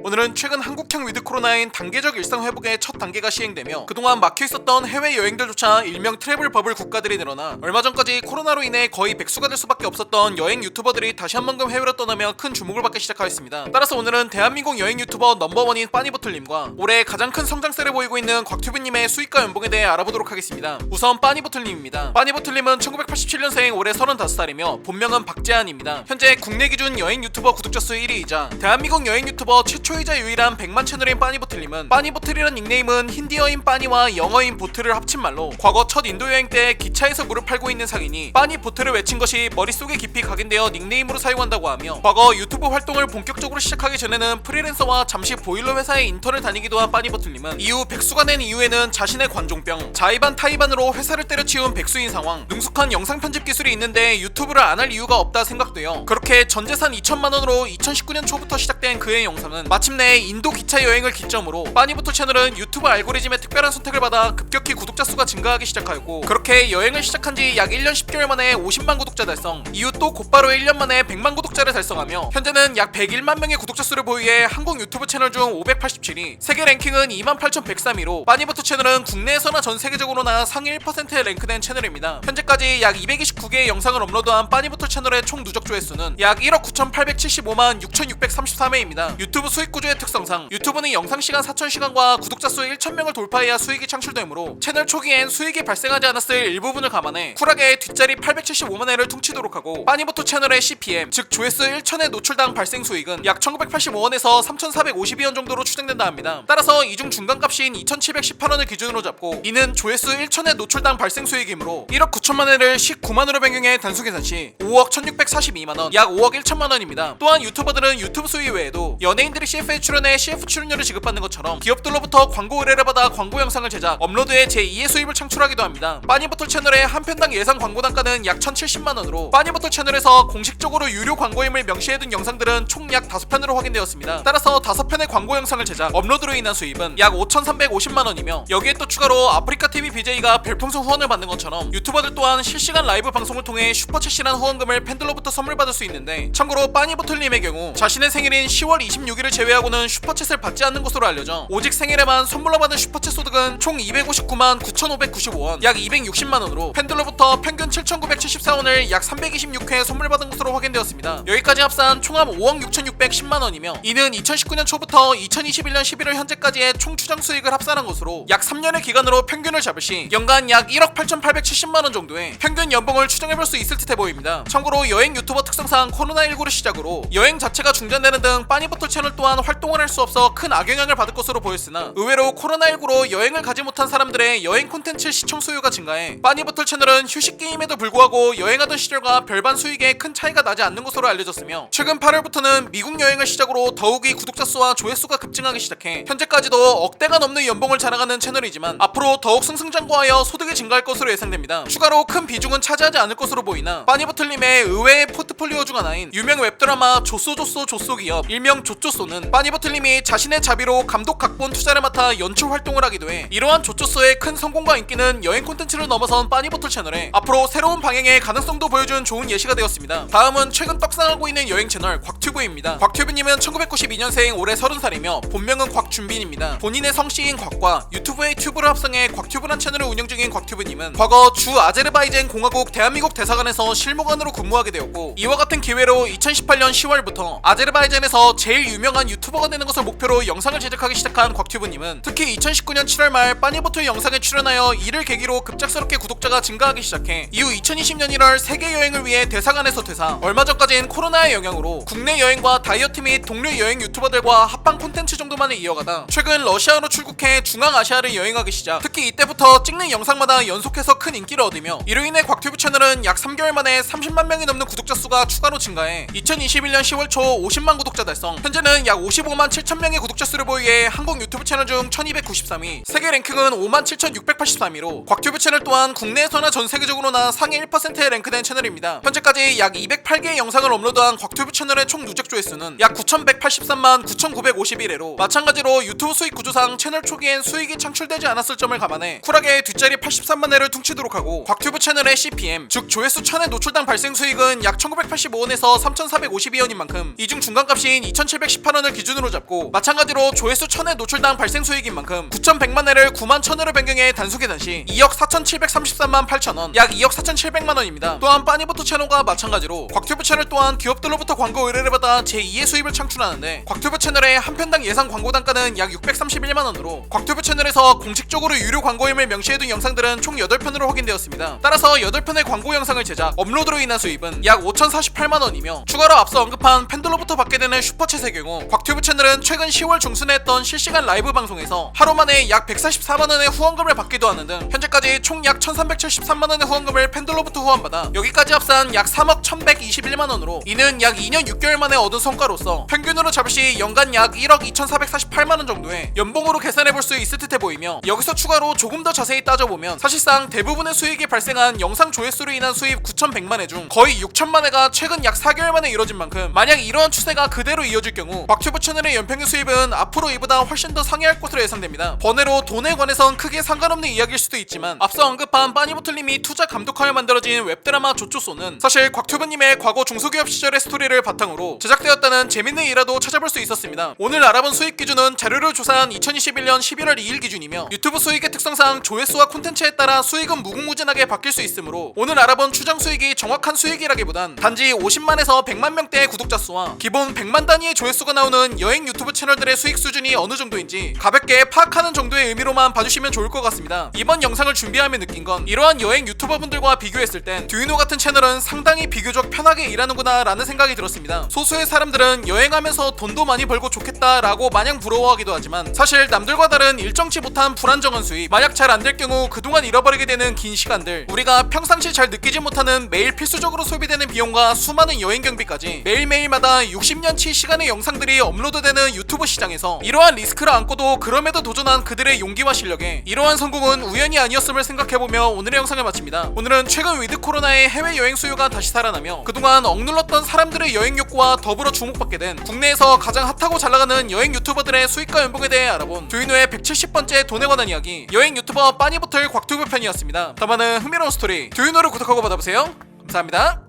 오늘은 최근 한국형 위드 코로나인 단계적 일상 회복의 첫 단계가 시행되며 그동안 막혀있었던 해외 여행들조차 일명 트래블 버블 국가들이 늘어나 얼마 전까지 코로나로 인해 거의 백수가 될 수밖에 없었던 여행 유튜버들이 다시 한번금 해외로 떠나며 큰 주목을 받기 시작하였습니다. 따라서 오늘은 대한민국 여행 유튜버 넘버원인 빠니보틀님과 올해 가장 큰 성장세를 보이고 있는 곽튜브님의 수익과 연봉에 대해 알아보도록 하겠습니다. 우선 빠니보틀님입니다. 빠니보틀님은 1987년생 올해 35살이며 본명은 박재한입니다. 현재 국내 기준 여행 유튜버 구독자 수 1위이자 대한민국 여행 유튜버 최초이자 유일한 100만 채널인 빠니보틀님은 빠니보틀이란 닉네임은 힌디어인 빠니와 영어인 보틀을 합친 말로 과거 첫 인도 여행 때 기차에서 물을 팔고 있는 상인이 빠니보틀을 외친 것이 머릿속에 깊이 각인되어 닉네임으로 사용한다고 하며 과거 유튜브 활동을 본격적으로 시작하기 전에는 프리랜서와 잠시 보일러 회사의 인턴을 다니기도 한 빠니보틀님은 이후 백수가 된 이후에는 자신의 관종병 자의반 타의반으로 회사를 때려치운 백수인 상황 능숙한 영상 편집 기술이 있는데 유튜브를 안 할 이유가 없다 생각되어 그렇게 전재산 2천만원으로 2019년 초부터 시작된 그의 영상은 마침내 인도 기차 여행을 기점으로 빠니보틀 채널은 유튜브 알고리즘의 특별한 선택을 받아 급격히 구독자 수가 증가하기 시작하였고 그렇게 여행을 시작한 지 약 1년 10개월 만에 50만 구독자 달성 이후 또 곧바로 1년 만에 100만 구독자를 달성하며 현재는 약 101만 명의 구독자 수를 보유해 한국 유튜브 채널 중 587위 세계 랭킹은 28,103위로 빠니보틀 채널은 국내에서나 전 세계적으로나 상위 1%에 랭크된 채널입니다. 현재까지 약 229개의 영상을 업로드한 빠니보틀 채널의 총 누적 조회수는 약 1억 9,875만 6,633회입니다. 유튜브 수익 구조의 특성상 유튜브는 영상 시간 4,000시간과 구독자 수 1,000명을 돌파해야 수익이 창출되므로 채널 초기엔 수익이 발생하지 않았을 일부분을 감안해 쿨하게 뒷자리 875만 회를 퉁치도록 하고 빠니보틀 채널의 CPM 즉 조회수 1,000회 노출당 발생 수익은 약 1,985원에서 3,452원 정도로 추정된다 합니다. 따라서 이중 중간값인 2,718원을 기준으로 잡고 이는 조회수 1,000회 노출당 발생 수익이므로 1억 9천만 회를 19만으로 변경해 단수 계산 시 5억 1,642만원 약 5억 1천만원입니다. 또한 유튜버들은 유튜브 수익 외에도 연예인들이 CF에 출연해 CF 출연료를 지급받는 것처럼 기업들로부터 광고 의뢰를 받아 광고 영상을 제작 업로드해 제2의 수입을 창출하기도 합니다. 빠니보틀 채널의 한 편당 예상 광고 단가는 약 1,070만원으로 빠니보틀 채널에서 공식적으로 유료 광고임을 명시해둔 영상들은 총 약 5편으로 확인되었습니다. 따라서 5편의 광고 영상을 제작 업로드로 인한 수입은 약 5,350만원이며 여기에 또 추가로 아프리카TV BJ가 별풍선 후원을 받는 것처럼 유튜버들 또한 실시간 라이브 방송을 통해 슈퍼챗이란 후원금을 팬들로부터 선물 받을 수 있는데 참고로 빠니보틀님의 경우 자신의 생일인 10월 26일을 제외하고는 슈퍼챗을 받지 않는 것으로 알려져 오직 생일에만 선물로 받은 슈퍼챗 소득은 총 259만 9,595원 약 260만원으로 팬들로부터 평균 7,974원을 약 326회 선물 받은 것으로 확인되었습니다. 여기까지 합산 총합 5억 6,610만원이며 이는 2019년 초부터 2021년 11월 현재까지의 총 추정 수익을 합산한 것으로 약 3년의 기간으로 평균을 잡을 시 연간 약 1억 8,870만원 정도의 평균 연봉을 추정해볼 수 있을 듯해 보입니다. 참고로 여행 유튜버 특성상 코로나19를 시작으로 여행 자체가 중단되는 등 빠니보틀 채널 또한 활동을 할 수 없어 큰 악영향을 받을 것으로 보였으나 의외로 코로나19로 여행을 가지 못한 사람들의 여행 콘텐츠 시청 수요가 증가해 빠니보틀 채널은 휴식 게임에도 불구하고 여행하던 시절과 별반 수익에 큰 차이가 나지 않는 것으로 알려졌으며 최근 8월부터는 미국 여행을 시작으로 더욱이 구독자 수와 조회수가 급증하기 시작해 현재까지도 억대가 넘는 연봉을 자랑하는 채널이지만 앞으로 더욱 승승장구하여 소득이 증가할 것으로 예상됩니다. 추가로 큰 비중은 차지하지 않을 것으로 보이나 빠니보틀님의 의외의 포트폴리오 중 하나인 유명 웹드라마 조쏘 기업 일명 조조쏘는 빠니보틀님이 자신의 자비로 감독 각본 투자를 맡아 연출 활동을 하기도 해 이러한 조조쏘의 큰 성공과 인기는 여행 콘텐츠를 넘어선 빠니보틀 채널에 앞으로 새로운 방향의 가능성도 보여준 좋은 예시가 되었습니다. 다음은 최근 떡상하고 있는 여행 채널 곽튜브입니다. 곽튜브님은 1992년생 올해 30살이며 본명은 곽준빈입니다. 본인의 성씨인 곽과 유튜브의 튜브를 합성해 곽튜브란 채널을 운영 중인 곽튜브님은 과거 주 아제르바이잔 공화국 대한민국 대사관에서 실무관으로 근무하게 되었고 이와 같은 기회로 2018년 10월부터 아제르바이잔에서 제일 유명한 유튜버가 되는 것을 목표로 영상을 제작하기 시작한 곽튜브님은 특히 2019년 7월 말 빠니보틀 영상에 출연하여 이를 계기로 급작스럽게 구독자가 증가하기 시작해 이후 2020년 1월 세계 여행을 위해 대사관에서 퇴사 얼마 전까지는 코로나의 영향으로 국내 여행과 다이어트 및 동료 여행 유튜버들과 합방 콘텐츠 정도만을 이어가다 최근 러시아로 출국해 중앙아시아를 여행하기 시작 특히 이때부터 찍는 영상마다 연속해서 큰 인기를 얻으며 이로 인해 곽튜브 채널은 약 3개월 만에 30만 명이 넘는 구독자 수가 추가로 증가해 2021년 10월 초 50만 구독자 달성 현재는 약 55만 7천 명의 구독자 수를 보유해 한국 유튜브 채널 중 1293위 세계 랭킹은 5만 7,683위로 곽튜브 채널 또한 국내에서나 전 세계적으로나 상위 1%에 랭크된 채널입니다. 현재까지 약 208개의 영상을 업로드한 곽튜브 채널의 총 누적 조회수는 약 9,183만 9,951회로 마찬가지로 유튜브 수익 구조상 채널 초기엔 수익이 창출되지 않았을 점을 감안해 쿨하게 뒷자리 83만 회를 퉁치도록 하고 곽튜브 채널의 CPM 즉 조회수 1000회 노출당 발생 수익은 약 1985원에서 3,452원인 만큼 이중 중간값인 2,718원을 2020년을 기준으로 잡고 마찬가지로 조회수 1000회 노출당 발생 수익인 만큼 9100만회를 91,000회로 변경해 단수계단 시 2억 4733만 8천원, 약 2억 4700만원입니다. 또한 빠니보트 채널과 마찬가지로 곽튜브 채널 또한 기업들로부터 광고 의뢰를 받아 제2의 수입을 창출하는데 곽튜브 채널의 한 편당 예상 광고 단가는 약 631만원으로 곽튜브 채널에서 공식적으로 유료 광고임을 명시해둔 영상들은 총 8편으로 확인되었습니다. 따라서 8편의 광고 영상을 제작, 업로드로 인한 수입은 약 5048만원이며 추가로 앞서 언급한 팬들로부터 받게 되는 슈퍼챗의 경우 곽튜브 채널은 최근 10월 중순에 했던 실시간 라이브 방송에서 하루 만에 약 144만원의 후원금을 받기도 하는 등 현재까지 총 약 1373만원의 후원금을 팬들로부터 후원받아 여기까지 합산 약 3억 1121만원으로 이는 약 2년 6개월 만에 얻은 성과로서 평균으로 잡을 시 연간 약 1억 2448만원 정도의 연봉으로 계산해볼 수 있을 듯해 보이며, 여기서 추가로 조금 더 자세히 따져보면 사실상 대부분의 수익이 발생한 영상 조회수로 인한 수입 9100만회 중 거의 6000만회가 최근 약 4개월 만에 이뤄진 만큼 만약 이러한 추세가 그대로 이어질 경우 곽튜브 채널의 연평균 수입은 앞으로 이보다 훨씬 더 상회할 것으로 예상됩니다. 번외로 돈에 관해선 크게 상관없는 이야기일 수도 있지만 앞서 언급한 빠니보틀님이 투자 감독하여 만들어진 웹드라마 조초소는 사실 곽튜브님의 과거 중소기업 시절의 스토리를 바탕으로 제작되었다는 재밌는 일화도 찾아볼 수 있었습니다. 오늘 알아본 수익 기준은 자료를 조사한 2021년 11월 2일 기준이며 유튜브 수익의 특성상 조회수와 콘텐츠에 따라 수익은 무궁무진하게 바뀔 수 있으므로 오늘 알아본 추정 수익이 정확한 수익이라기보단 단지 50만에서 100만 명대의 구독자 수와 기본 100만 단위의 조회수가 나오는 여행 유튜브 채널들의 수익 수준이 어느 정도인지 가볍게 파악하는 정도의 의미로만 봐주시면 좋을 것 같습니다. 이번 영상을 준비하며 느낀 건 이러한 여행 유튜버분들과 비교했을 땐 듀이노 같은 채널은 상당히 비교적 편하게 일하는구나 라는 생각이 들었습니다. 소수의 사람들은 여행하면서 돈도 많이 벌고 좋겠다 라고 마냥 부러워하기도 하지만 사실 남들과 다른 일정치 못한 불안정한 수입, 만약 잘 안 될 경우 그동안 잃어버리게 되는 긴 시간들, 우리가 평상시 잘 느끼지 못하는 매일 필수적으로 소비되는 비용과 수많은 여행 경비까지 매일매일마다 60년치 시간의 영상들이 업로드되는 유튜브 시장에서 이러한 리스크를 안고도 그럼에도 도전한 그들의 용기와 실력에 이러한 성공은 우연이 아니었음을 생각해보며 오늘의 영상을 마칩니다. 오늘은 최근 위드 코로나의 해외여행 수요가 다시 살아나며 그동안 억눌렀던 사람들의 여행 욕구와 더불어 주목받게 된 국내에서 가장 핫하고 잘나가는 여행 유튜버들의 수익과 연봉에 대해 알아본 듀이노의 170번째 돈에 관한 이야기, 여행 유튜버 빠니보틀 곽튜브 편이었습니다. 더 많은 흥미로운 스토리 듀이노를 구독하고 받아보세요. 감사합니다.